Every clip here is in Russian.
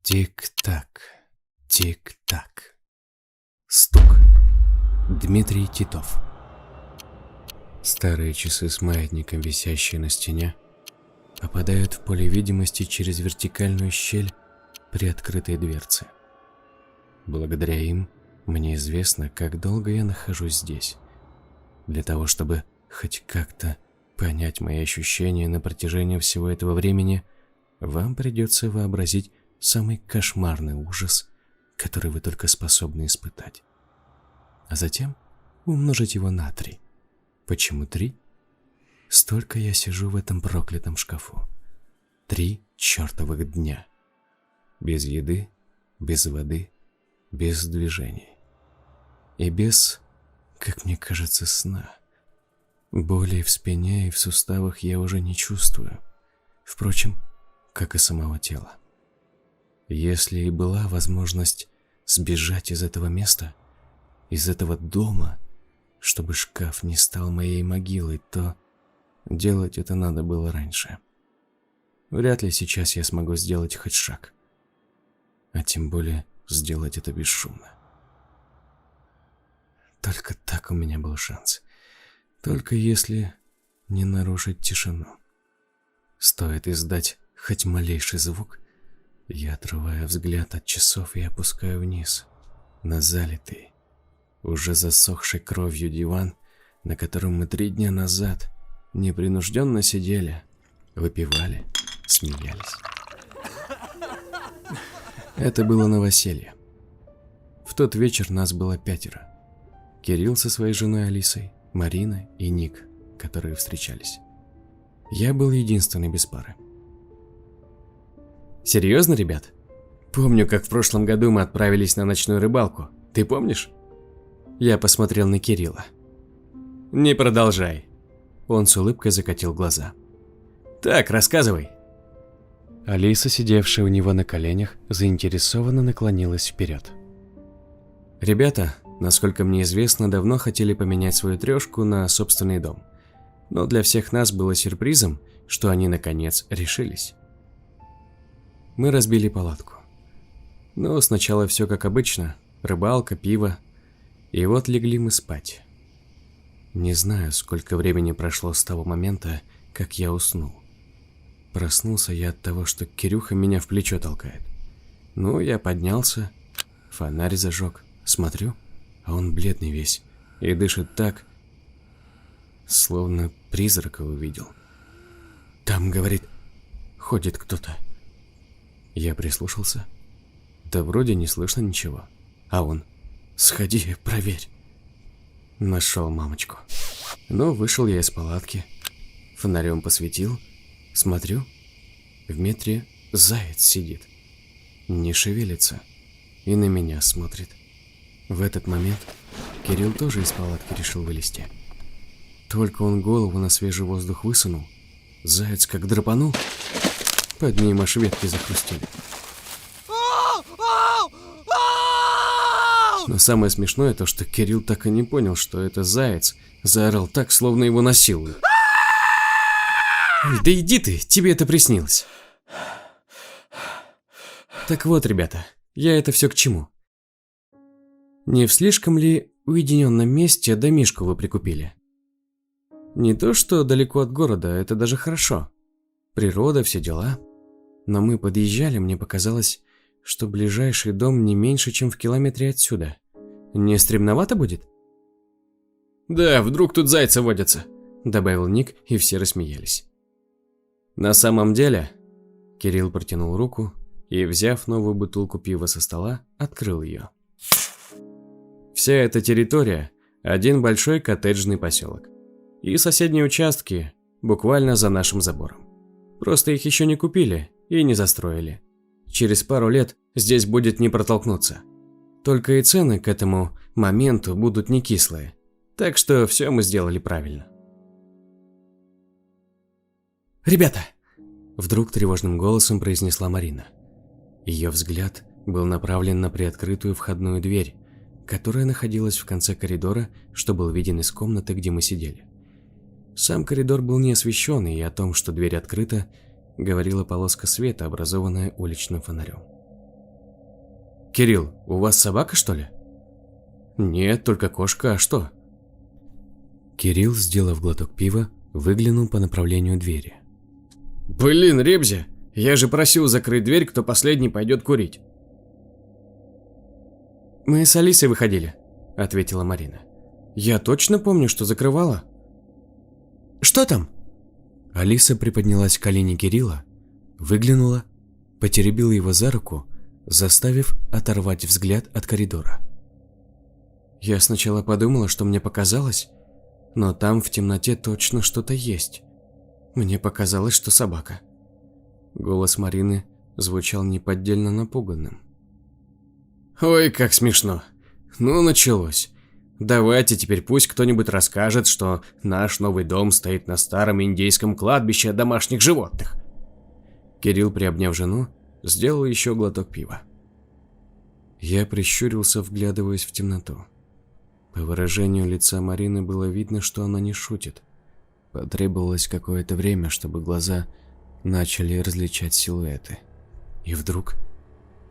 Тик-так, тик-так. Стук. Дмитрий Титов. Старые часы с маятником, висящие на стене, попадают в поле видимости через вертикальную щель при открытой дверце. Благодаря им мне известно, как долго я нахожусь здесь. Для того, чтобы хоть как-то понять мои ощущения на протяжении всего этого времени, вам придется вообразить самый кошмарный ужас, который вы только способны испытать. А затем умножить его на 3. Почему 3? Столько я сижу в этом проклятом шкафу. 3 чертовых дня. Без еды, без воды, без движений. И без, как мне кажется, сна. Боли в спине и в суставах я уже не чувствую. Впрочем, как и самого тела. Если и была возможность сбежать из этого места, из этого дома, чтобы шкаф не стал моей могилой, то делать это надо было раньше. Вряд ли сейчас я смогу сделать хоть шаг. А тем более сделать это бесшумно. Только так у меня был шанс. Только если не нарушить тишину. Стоит издать хоть малейший звук, я отрываю взгляд от часов и опускаю вниз, на залитый, уже засохший кровью диван, на котором мы 3 дня назад непринужденно сидели, выпивали, смеялись. Это было новоселье. В тот вечер нас было 5. Кирилл со своей женой Алисой, Марина и Ник, которые встречались. Я был единственный без пары. Серьезно, ребят? Помню, как в прошлом году мы отправились на ночную рыбалку. Ты помнишь? Я посмотрел на Кирилла. Не продолжай. Он с улыбкой закатил глаза. Так, рассказывай. Алиса, сидевшая у него на коленях, заинтересованно наклонилась вперед. Ребята, насколько мне известно, давно хотели поменять свою трешку на собственный дом. Но для всех нас было сюрпризом, что они наконец решились. Мы разбили палатку. Но сначала все как обычно. Рыбалка, пиво. И вот легли мы спать. Не знаю, сколько времени прошло с того момента, как я уснул. Проснулся я от того, что Кирюха меня в плечо толкает. Ну, я поднялся, фонарь зажег, смотрю, а он бледный весь и дышит так, словно призрака увидел. Там, говорит, ходит кто-то. Я прислушался. Да вроде не слышно ничего. А он: сходи, проверь. Нашел мамочку. Ну, вышел я из палатки. Фонарем посветил. Смотрю, в метре заяц сидит. Не шевелится. И на меня смотрит. В этот момент Кирилл тоже из палатки решил вылезти. Только он голову на свежий воздух высунул. Заяц как драпанул. Под ним аж ветки захрустили. Но самое смешное то, что Кирилл так и не понял, что это заяц. Заорал так, словно его насилуют. Да иди ты, тебе это приснилось. Так вот, ребята, я это все к чему? Не в слишком ли уединенном месте домишку вы прикупили? Не то, что далеко от города, это даже хорошо. Природа, все дела. Но мы подъезжали, мне показалось, что ближайший дом не меньше, чем в километре отсюда. Не стремновато будет? Да, вдруг тут зайцы водятся, добавил Ник, и все рассмеялись. На самом деле, Кирилл протянул руку и, взяв новую бутылку пива со стола, открыл ее. Вся эта территория – один большой коттеджный поселок. И соседние участки буквально за нашим забором. Просто их еще не купили и не застроили. Через пару лет здесь будет не протолкнуться. Только и цены к этому моменту будут не кислые. Так что все мы сделали правильно. «Ребята!» – вдруг тревожным голосом произнесла Марина. Ее взгляд был направлен на приоткрытую входную дверь, которая находилась в конце коридора, что был виден из комнаты, где мы сидели. Сам коридор был не освещен, и о том, что дверь открыта, говорила полоска света, образованная уличным фонарем. Кирилл, у вас собака, что ли? Нет, только кошка, а что? Кирилл, сделав глоток пива, выглянул по направлению двери. Блин, Ребзя, я же просил закрыть дверь, кто последний пойдет курить. Мы с Алисой выходили, ответила Марина. Я точно помню, что закрывала. Что там? Алиса приподнялась к колене Кирилла, выглянула, потеребила его за руку, заставив оторвать взгляд от коридора. Я сначала подумала, что мне показалось, но там в темноте точно что-то есть. Мне показалось, что собака. Голос Марины звучал неподдельно напуганным. Ой, как смешно. Ну, началось. Давайте теперь пусть кто-нибудь расскажет, что наш новый дом стоит на старом индейском кладбище домашних животных. Кирилл, приобняв жену, сделал еще глоток пива. Я прищурился, вглядываясь в темноту. По выражению лица Марины было видно, что она не шутит. Потребовалось какое-то время, чтобы глаза начали различать силуэты. И вдруг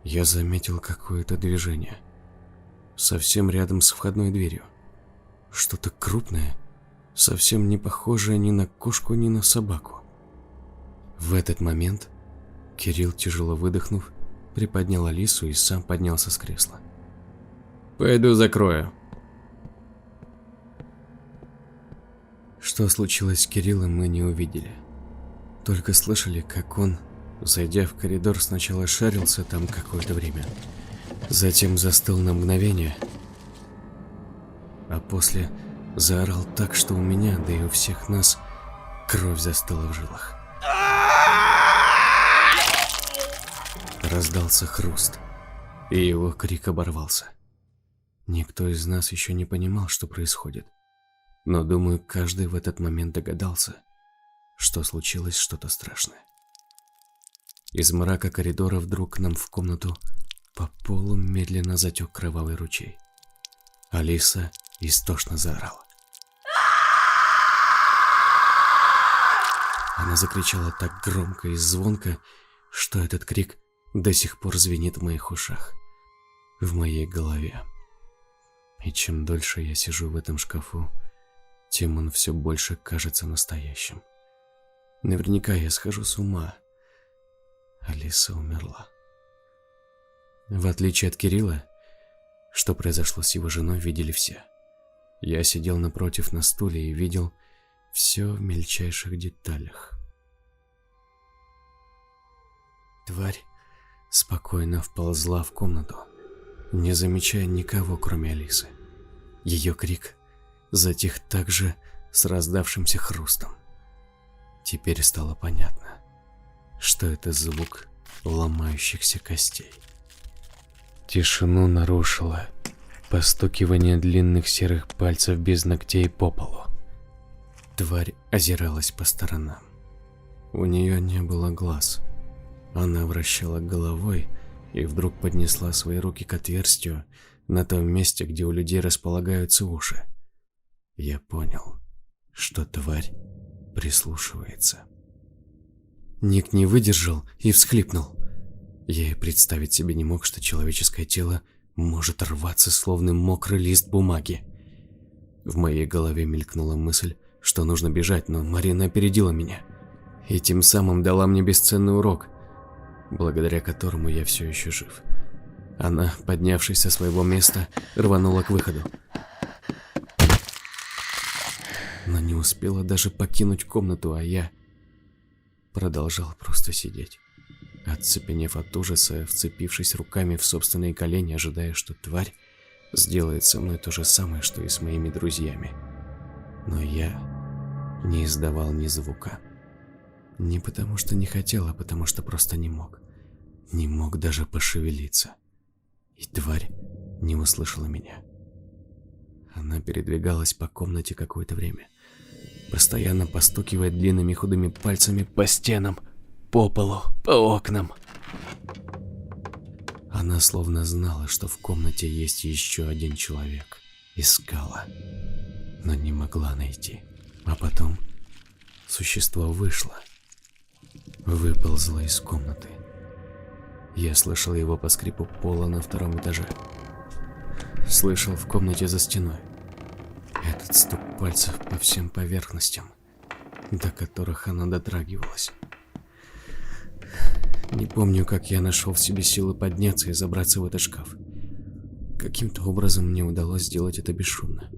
я заметил какое-то движение. Совсем рядом с входной дверью. Что-то крупное, совсем не похожее ни на кошку, ни на собаку. В этот момент Кирилл, тяжело выдохнув, приподнял Алису и сам поднялся с кресла. «Пойду закрою». Что случилось с Кириллом, мы не увидели. Только слышали, как он, зайдя в коридор, сначала шарился там какое-то время. Затем застыл на мгновение, а после заорал так, что у меня, да и у всех нас, кровь застыла в жилах. Раздался хруст, и его крик оборвался. Никто из нас еще не понимал, что происходит, но, думаю, каждый в этот момент догадался, что случилось что-то страшное. Из мрака коридора вдруг к нам в комнату по полу медленно затек кровавый ручей. Алиса истошно заорала. Она закричала так громко и звонко, что этот крик до сих пор звенит в моих ушах, в моей голове. И чем дольше я сижу в этом шкафу, тем он все больше кажется настоящим. Наверняка я схожу с ума. Алиса умерла. В отличие от Кирилла, что произошло с его женой, видели все. Я сидел напротив на стуле и видел все в мельчайших деталях. Тварь спокойно вползла в комнату, не замечая никого, кроме Алисы. Ее крик затих также с раздавшимся хрустом. Теперь стало понятно, что это звук ломающихся костей. Тишину нарушило постукивание длинных серых пальцев без ногтей по полу. Тварь озиралась по сторонам. У нее не было глаз. Она вращала головой и вдруг поднесла свои руки к отверстию на том месте, где у людей располагаются уши. Я понял, что тварь прислушивается. Ник не выдержал и всхлипнул. Я и представить себе не мог, что человеческое тело может рваться, словно мокрый лист бумаги. В моей голове мелькнула мысль, что нужно бежать, но Марина опередила меня и тем самым дала мне бесценный урок, благодаря которому я все еще жив. Она, поднявшись со своего места, рванула к выходу, но не успела даже покинуть комнату, а я продолжал просто сидеть, оцепенев от ужаса, вцепившись руками в собственные колени, ожидая, что тварь сделает со мной то же самое, что и с моими друзьями. Но я не издавал ни звука. Не потому что не хотел, а потому что просто не мог. Не мог даже пошевелиться. И тварь не услышала меня. Она передвигалась по комнате какое-то время, постоянно постукивая длинными худыми пальцами по стенам, по полу, по окнам. Она словно знала, что в комнате есть еще один человек. Искала, но не могла найти. А потом существо вышло, выползло из комнаты. Я слышал его по скрипу пола на втором этаже. Слышал в комнате за стеной. Этот стук пальцев по всем поверхностям, до которых она дотрагивалась. Не помню, как я нашел в себе силы подняться и забраться в этот шкаф. Каким-то образом мне удалось сделать это бесшумно.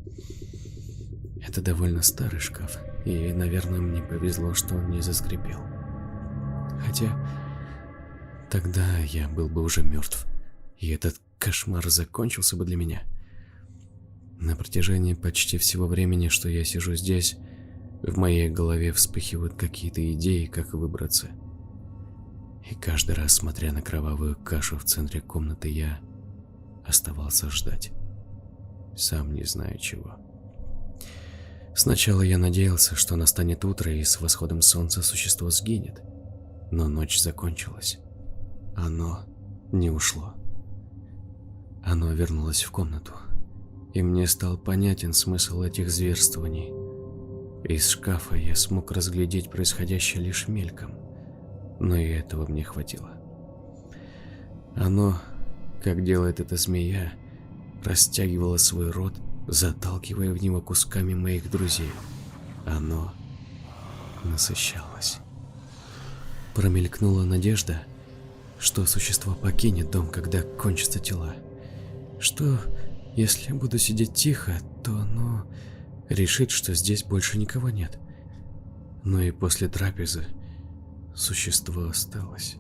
Это довольно старый шкаф, и, наверное, мне повезло, что он не заскрипел. Хотя тогда я был бы уже мертв, и этот кошмар закончился бы для меня. На протяжении почти всего времени, что я сижу здесь, в моей голове вспыхивают какие-то идеи, как выбраться. И каждый раз, смотря на кровавую кашу в центре комнаты, я оставался ждать. Сам не знаю чего. Сначала я надеялся, что настанет утро и с восходом солнца существо сгинет. Но ночь закончилась. Оно не ушло. Оно вернулось в комнату. И мне стал понятен смысл этих зверствований. Из шкафа я смог разглядеть происходящее лишь мельком. Но и этого мне хватило. Оно, как делает эта змея, растягивало свой рот, заталкивая в него кусками моих друзей. Оно насыщалось. Промелькнула надежда, что существо покинет дом, когда кончатся тела. Что, если я буду сидеть тихо, то оно решит, что здесь больше никого нет. Но и после трапезы существо осталось.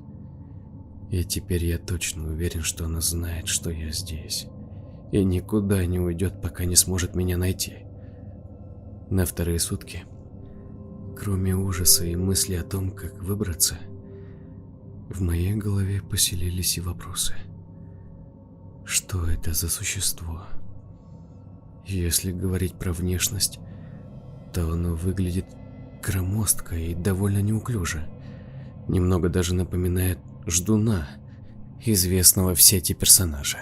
И теперь я точно уверен, что оно знает, что я здесь. И никуда не уйдет, пока не сможет меня найти. На вторые сутки, кроме ужаса и мысли о том, как выбраться, в моей голове поселились и вопросы. Что это за существо? Если говорить про внешность, то оно выглядит громоздко и довольно неуклюже. Немного даже напоминает ждуна, известного в сети персонажа.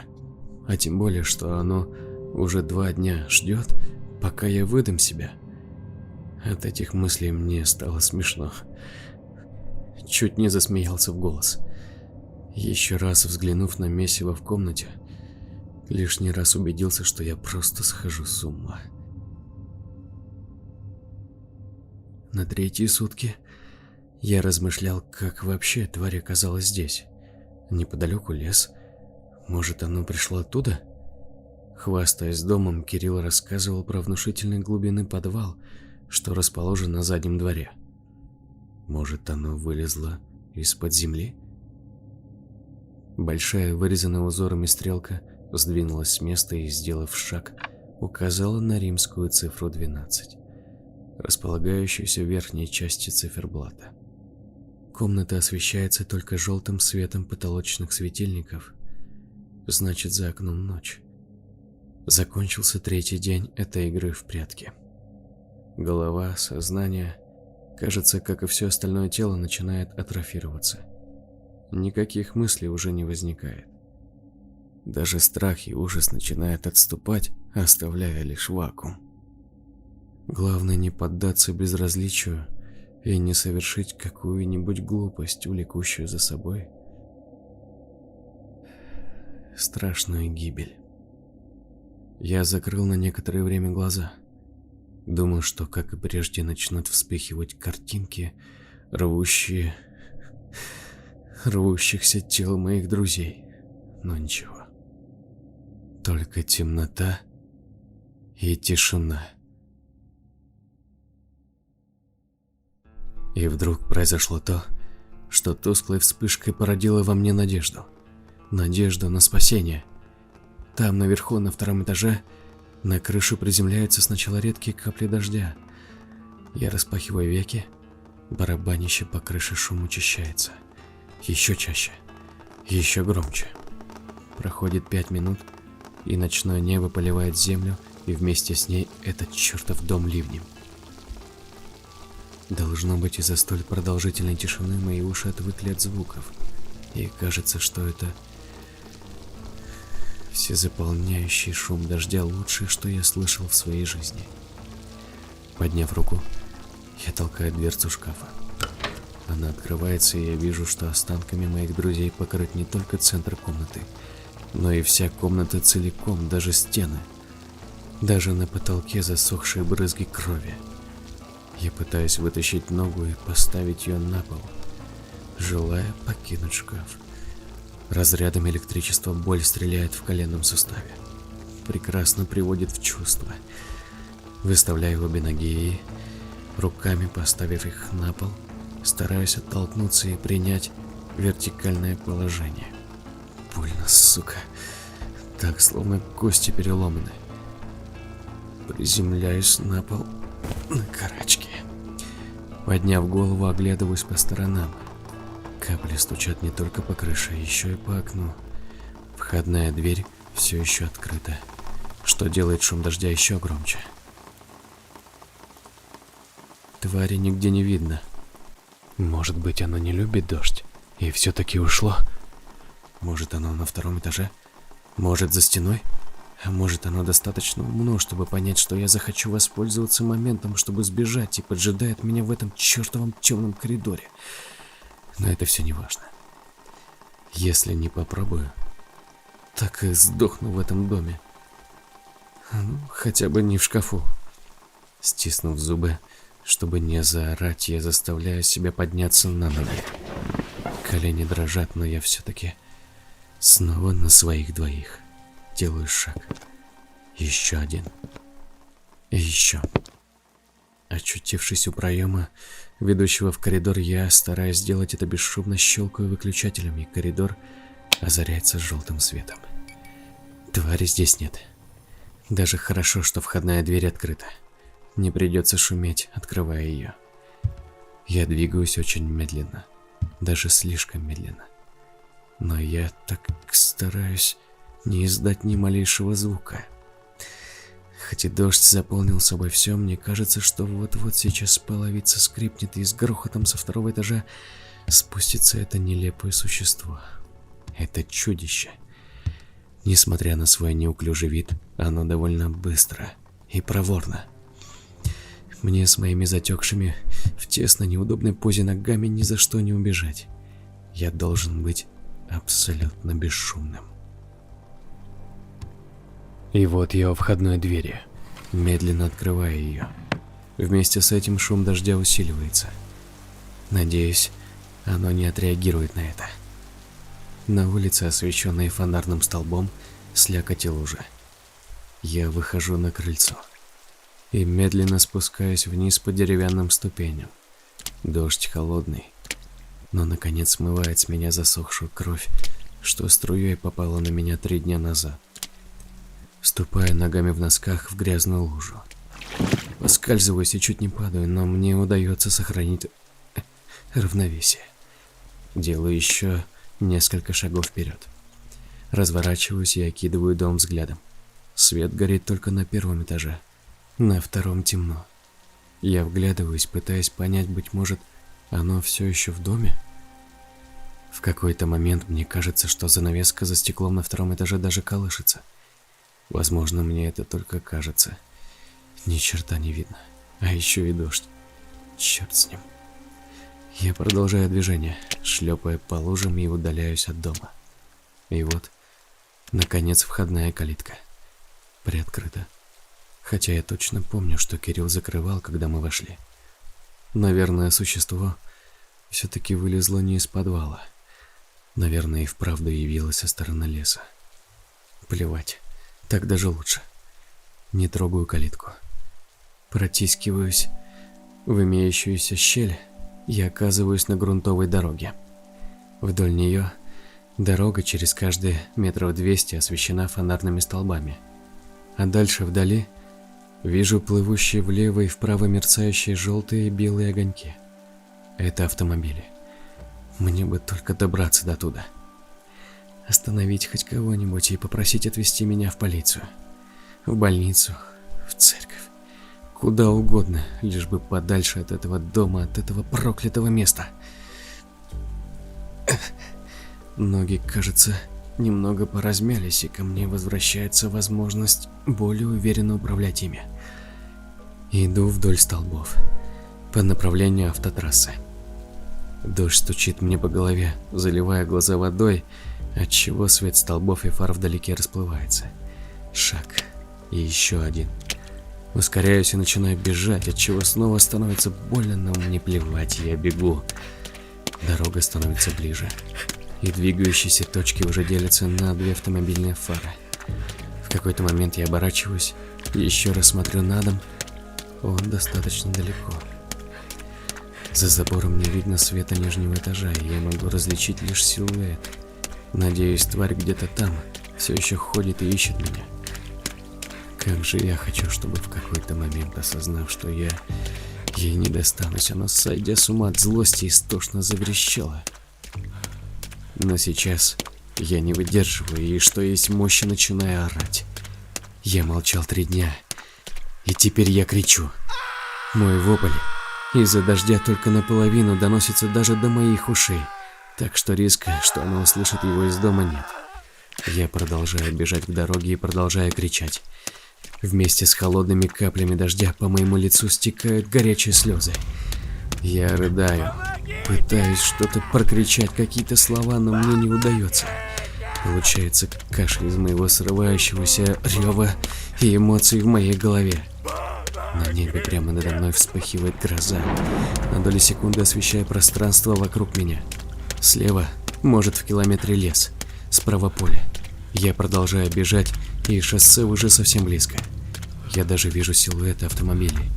А тем более, что оно уже 2 дня ждет, пока я выдам себя. От этих мыслей мне стало смешно. Чуть не засмеялся в голос. Еще раз взглянув на месиво в комнате, лишний раз убедился, что я просто схожу с ума. На 3-е сутки я размышлял, как вообще тварь оказалась здесь. Неподалеку лес. Может, оно пришло оттуда? Хвастаясь домом, Кирилл рассказывал про внушительной глубины подвал, что расположен на заднем дворе. Может, оно вылезло из-под земли? Большая, вырезанная узорами стрелка сдвинулась с места и, сделав шаг, указала на римскую цифру 12, располагающуюся в верхней части циферблата. Комната освещается только желтым светом потолочных светильников. Значит, за окном ночь. Закончился 3-й день этой игры в прятки. Голова, сознание, кажется, как и все остальное тело, начинает атрофироваться. Никаких мыслей уже не возникает. Даже страх и ужас начинают отступать, оставляя лишь вакуум. Главное не поддаться безразличию и не совершить какую-нибудь глупость, увлекущую за собой страшную гибель. Я закрыл на некоторое время глаза. Думал, что, как и прежде, начнут вспыхивать картинки, рвущихся тел моих друзей. Но ничего. Только темнота и тишина. И вдруг произошло то, что тусклой вспышкой породило во мне надежду. Надежду на спасение. Там, наверху, на 2-м этаже, на крышу приземляются сначала редкие капли дождя. Я распахиваю веки, барабанище по крыше шум учащается. Еще чаще, еще громче. Проходит 5 минут, и ночное небо поливает землю, и вместе с ней этот чертов дом ливнем. Должно быть, из-за столь продолжительной тишины мои уши отвыкли от звуков, и кажется, что это всезаполняющий шум дождя лучшее, что я слышал в своей жизни. Подняв руку, я толкаю дверцу шкафа. Она открывается, и я вижу, что останками моих друзей покрыт не только центр комнаты, но и вся комната целиком, даже стены. Даже на потолке засохшие брызги крови. Я пытаюсь вытащить ногу и поставить ее на пол, желая покинуть шкаф. Разрядом электричества боль стреляет в коленном суставе. Прекрасно приводит в чувство. Выставляю обе ноги и, руками поставив их на пол, стараюсь оттолкнуться и принять вертикальное положение. Больно, сука. Так, словно кости переломаны. Приземляюсь на пол на карачки. Подняв голову, оглядываюсь по сторонам. Капли стучат не только по крыше, еще и по окну. Входная дверь все еще открыта, что делает шум дождя еще громче. Твари нигде не видно. Может быть, оно не любит дождь и все-таки ушло? Может, оно на втором этаже? Может, за стеной? А может, оно достаточно умно, чтобы понять, что я захочу воспользоваться моментом, чтобы сбежать, и поджидает меня в этом чертовом темном коридоре. Но это все не важно. Если не попробую, так и сдохну в этом доме. Ну, хотя бы не в шкафу. Стиснув зубы, чтобы не заорать, я заставляю себя подняться на ноги. Колени дрожат, но я все-таки снова на своих двоих. Делаю шаг. Еще один. И еще. Очутившись у проема, ведущего в коридор, я, стараясь сделать это бесшумно, щелкаю выключателем, и коридор озаряется желтым светом. Твари здесь нет. Даже хорошо, что входная дверь открыта. Не придется шуметь, открывая ее. Я двигаюсь очень медленно. Даже слишком медленно. Но я так стараюсь не издать ни малейшего звука. Хоть и дождь заполнил собой все, мне кажется, что вот-вот сейчас половица скрипнет, и с грохотом со второго этажа спустится это нелепое существо. Это чудище. Несмотря на свой неуклюжий вид, оно довольно быстро и проворно. Мне с моими затекшими в тесно неудобной позе ногами ни за что не убежать. Я должен быть абсолютно бесшумным. И вот я у входной двери, медленно открывая ее. Вместе с этим шум дождя усиливается. Надеюсь, оно не отреагирует на это. На улице, освещенной фонарным столбом, слякоть и лужа. Я выхожу на крыльцо и медленно спускаюсь вниз по деревянным ступеням. Дождь холодный, но наконец смывает с меня засохшую кровь, что струей попала на меня 3 дня назад. Ступая ногами в носках в грязную лужу. Поскальзываюсь и чуть не падаю, но мне удается сохранить равновесие. Делаю еще несколько шагов вперед. Разворачиваюсь и окидываю дом взглядом. Свет горит только на 1-м этаже. На 2-м темно. Я вглядываюсь, пытаясь понять, быть может, оно все еще в доме? В какой-то момент мне кажется, что занавеска за стеклом на 2-м этаже даже колышется. Возможно, мне это только кажется. Ни черта не видно. А еще и дождь. Черт с ним. Я продолжаю движение, шлепая по лужам, и удаляюсь от дома. И вот, наконец, входная калитка. Приоткрыта. Хотя я точно помню, что Кирилл закрывал, когда мы вошли. Наверное, существо все-таки вылезло не из подвала. Наверное, и вправду явилось со стороны леса. Плевать. Так даже лучше. Не трогаю калитку. Протискиваюсь в имеющуюся щель и оказываюсь на грунтовой дороге. Вдоль нее дорога через каждые 200 метров освещена фонарными столбами. А дальше вдали вижу плывущие влево и вправо мерцающие желтые и белые огоньки. Это автомобили. Мне бы только добраться до туда. Остановить хоть кого-нибудь и попросить отвезти меня в полицию, в больницу, в церковь, куда угодно, лишь бы подальше от этого дома, от этого проклятого места. Ноги, кажется, немного поразмялись, и ко мне возвращается возможность более уверенно управлять ими. Иду вдоль столбов, по направлению автотрассы. Дождь стучит мне по голове, заливая глаза водой, отчего свет столбов и фар вдалеке расплывается. Шаг. И еще один. Ускоряюсь и начинаю бежать, отчего снова становится больно, но мне плевать, я бегу. Дорога становится ближе. И двигающиеся точки уже делятся на две автомобильные фары. В какой-то момент я оборачиваюсь, еще раз смотрю на дом. Он достаточно далеко. За забором не видно света нижнего этажа, и я могу различить лишь силуэт. Надеюсь, тварь где-то там все еще ходит и ищет меня. Как же я хочу, чтобы в какой-то момент, осознав, что я ей не достанусь, она, сойдя с ума от злости, истошно заверещала. Но сейчас я не выдерживаю и, что есть мощи, начинаю орать. Я молчал 3 дня, и теперь я кричу. Мой вопль из-за дождя только наполовину доносится даже до моих ушей, так что риска, что она услышит его из дома, нет. Я продолжаю бежать к дороге и продолжаю кричать. Вместе с холодными каплями дождя по моему лицу стекают горячие слезы. Я рыдаю, пытаюсь что-то прокричать, какие-то слова, но мне не удается. Получается каша из моего срывающегося рева и эмоций в моей голове. На небе прямо надо мной вспыхивает гроза, на доли секунды освещая пространство вокруг меня. Слева, может, в километре лес, справа поле. Я продолжаю бежать, и шоссе уже совсем близко. Я даже вижу силуэты автомобилей.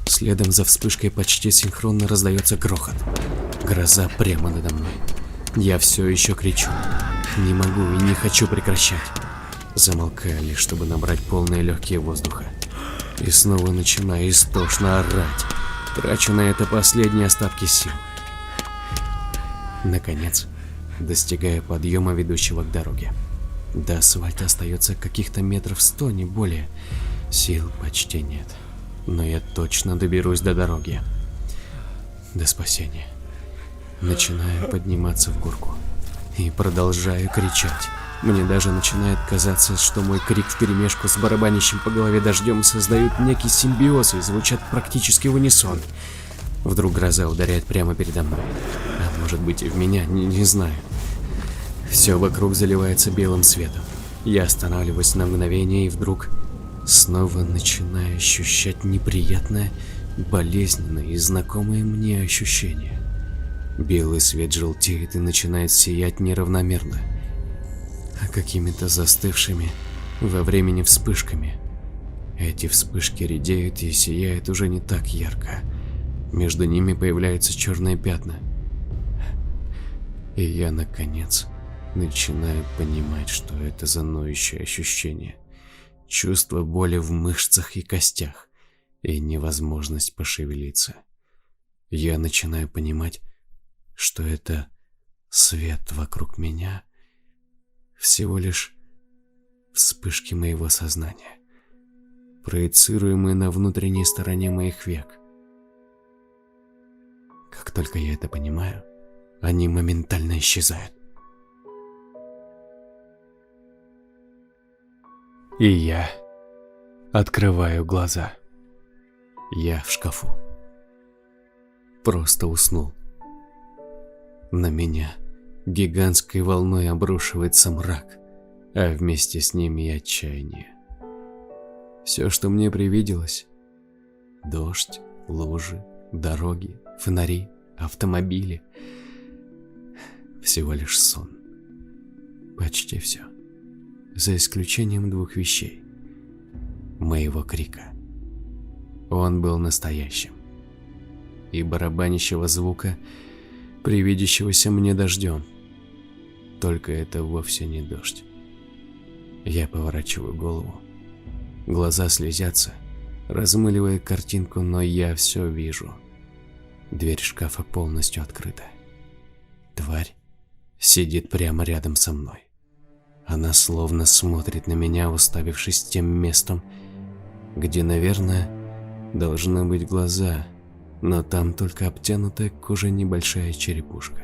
Следом за вспышкой почти синхронно раздается грохот. Гроза прямо надо мной. Я все еще кричу. Не могу и не хочу прекращать. Замолкаю лишь, чтобы набрать полные легкие воздуха. И снова начинаю истошно орать. Трачу на это последние остатки сил. Наконец, достигаю подъема, ведущего к дороге. До асфальта остается каких-то метров 100, не более. Сил почти нет. Но я точно доберусь до дороги. До спасения. Начинаю подниматься в горку. И продолжаю кричать. Мне даже начинает казаться, что мой крик вперемешку с барабанящим по голове дождем создают некий симбиоз и звучат практически в унисон. Вдруг гроза ударяет прямо передо мной. А может быть и в меня, не знаю. Все вокруг заливается белым светом. Я останавливаюсь на мгновение и вдруг снова начинаю ощущать неприятное, болезненное и знакомое мне ощущение. Белый свет желтеет и начинает сиять неравномерно, а какими-то застывшими во времени вспышками. Эти вспышки редеют и сияют уже не так ярко. Между ними появляются черные пятна. И я, наконец, начинаю понимать, что это за ноющее ощущение. Чувство боли в мышцах и костях и невозможность пошевелиться. Я начинаю понимать, что это свет вокруг меня всего лишь вспышки моего сознания, проецируемые на внутренней стороне моих век. Как только я это понимаю, они моментально исчезают. И я открываю глаза. Я в шкафу. Просто уснул. На меня гигантской волной обрушивается мрак, а вместе с ним и отчаяние. Все, что мне привиделось — дождь, лужи, дороги, фонари, автомобили — всего лишь сон. Почти все. За исключением 2 вещей. Моего крика. Он был настоящим. И барабанящего звука, привидящегося мне дождем. Только это вовсе не дождь. Я поворачиваю голову. Глаза слезятся, размыливая картинку, но я все вижу. Дверь шкафа полностью открыта. Тварь сидит прямо рядом со мной. Она словно смотрит на меня, уставившись тем местом, где, наверное, должны быть глаза, но там только обтянутая кожей небольшая черепушка.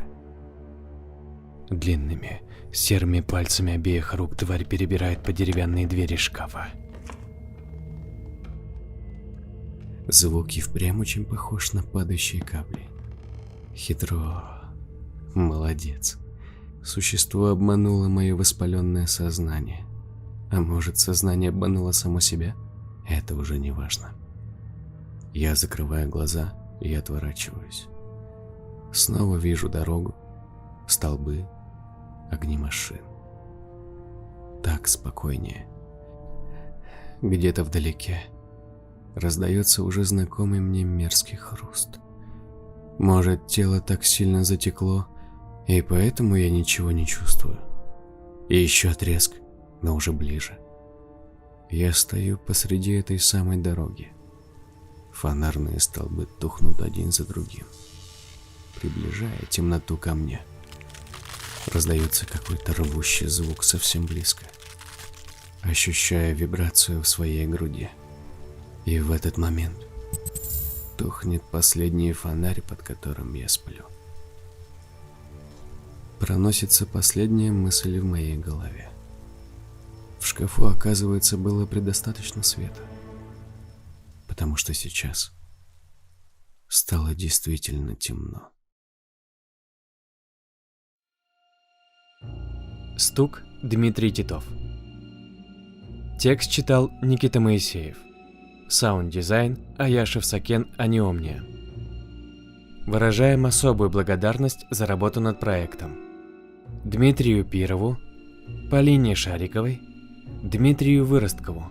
Длинными, серыми пальцами обеих рук тварь перебирает по деревянной двери шкафа. Звук и впрямь очень похож на падающие капли. Хитро, Молодец. Существо обмануло мое воспаленное сознание. А может, сознание обмануло само себя? Это уже не важно. Я закрываю глаза и отворачиваюсь. Снова вижу дорогу, столбы, огни машин. Так спокойнее. Где-то вдалеке раздается уже знакомый мне мерзкий хруст. Может, тело так сильно затекло, и поэтому я ничего не чувствую. И еще треск, но уже ближе. Я стою посреди этой самой дороги. Фонарные столбы тухнут один за другим, приближая темноту ко мне. Раздается какой-то рвущий звук совсем близко. Ощущаю вибрацию в своей груди. И в этот момент тухнет последний фонарь, под которым я сплю. Проносится последняя мысль в моей голове. В шкафу, оказывается, было предостаточно света. Потому что сейчас стало действительно темно. Стук. Дмитрий Титов. Текст читал Никита Моисеев. Саунд-дизайн Аяшев Сакен Аниомния. Выражаем особую благодарность за работу над проектом Дмитрию Пирову, Полине Шариковой, Дмитрию Выросткову,